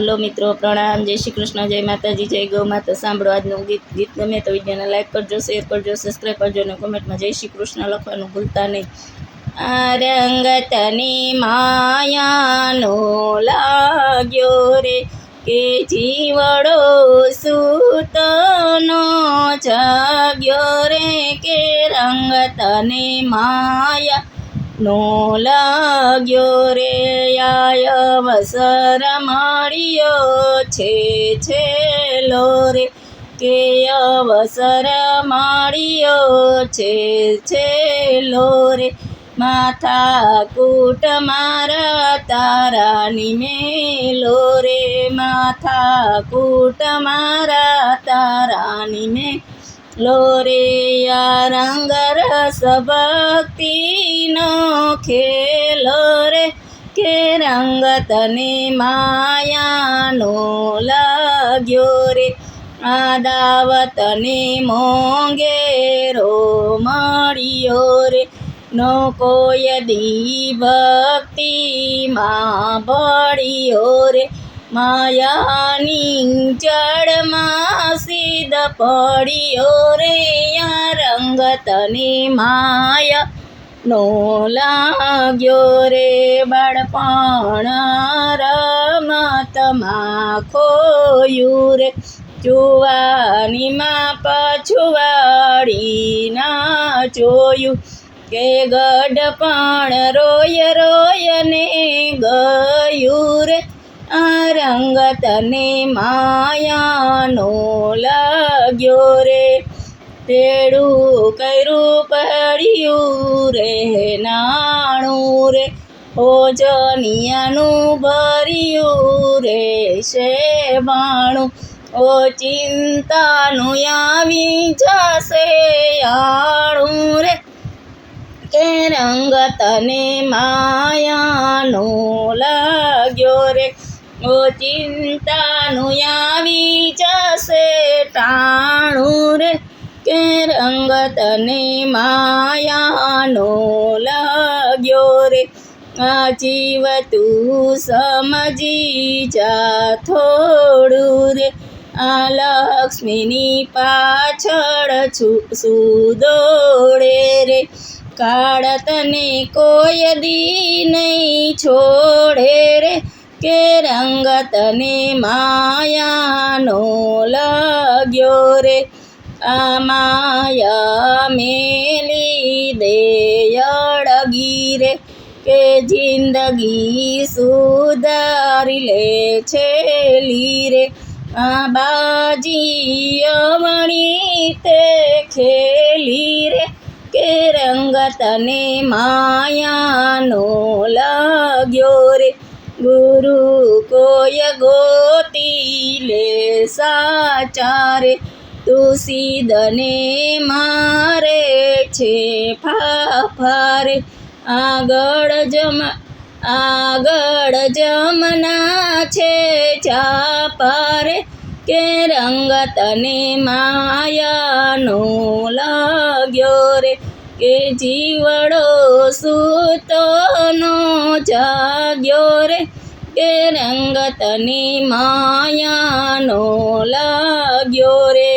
Hello મિત્રો, પ્રણામ, જય શ્રી કૃષ્ણ, જય માતાજી, જય ગૌ માતા. સાંભળો આજનું ગીત ગમે તો વિડીયોને લાઈક કરજો, શેર કરજો, સબસ્ક્રાઈબ કરજો અને કોમેન્ટમાં જય શ્રી કૃષ્ણ લખવાનું ભૂલતા નહીં. આ રંગ તની માયાનો લાગ્યો રે, કે જીવડો સૂતનો જાગ્યો રે, કે રંગ તને માયા નો લાગ્યો રે. અવસર મળ્યો છેલ્લો રે, કે અવસર મળ્યો છેલ્લો રે. માથા કૂટ મારા તારાની મેલો રે, માથા કૂટ મારા તારાની મેલો રે. આ રંગ રસ ભક્તિનો ખેલો રે, કે રંગ તને માયાનો લાગ્યો રે. આ દાવતને મોંઘેરો મળ્યો રે, નો કોઈ દી ભક્તિમાં ભળ્યો રે. માયાની જળમાં સીધ પડ્યો રે. આ રંગ તને માયા નો લાગ્યો રે. બાળપણ રમતમાં ખોયું રે, જુવાનીમાં પછુવાડી ના જોયું, કે ગઢપણ રોય ને ગયું રે. આ રંગ તને માયાનો લાગ્યો રે. તેડું કર્યું પડ્યું રે નાણું રે, ઓજનિયાનું ભર્યું રે શેબાણું. ઓ ચિંતાનું આવી જશે આણું રે, કે રંગ તને માયાનો લાગ્યો રે. ઓ ચિંતાનું આવી જશે ટાણું રે, કે રંગ તને માયાનો લાગ્યો રે. આ જીવ તું સમજી જા થોડું રે, આ લક્ષ્મીની પાછળ સુદોડે રે. કાળ તને કોઈ દી નહીં છોડે રે, કે રંગ તને માયાનો લાગ્યો રે. આ માયા મેલી દે અડગી રે, કે જિંદગી સુધારી લે છેલી રે. આ બાજી અવણી તે ખેલી રે, કે રંગ તને માયાનો લાગ્યો રે. ગુરુ કોઈ ગોતી લે સાચા રે, તું સીધને મારે છે ફાફારે. આગળ જમના છે ચાપારે, કે રંગ તને માયાનો લાગ્યો રે. કે જીવડો સૂતનો જાગ્યો રે, કે રંગ તને માયાનો લાગ્યો રે.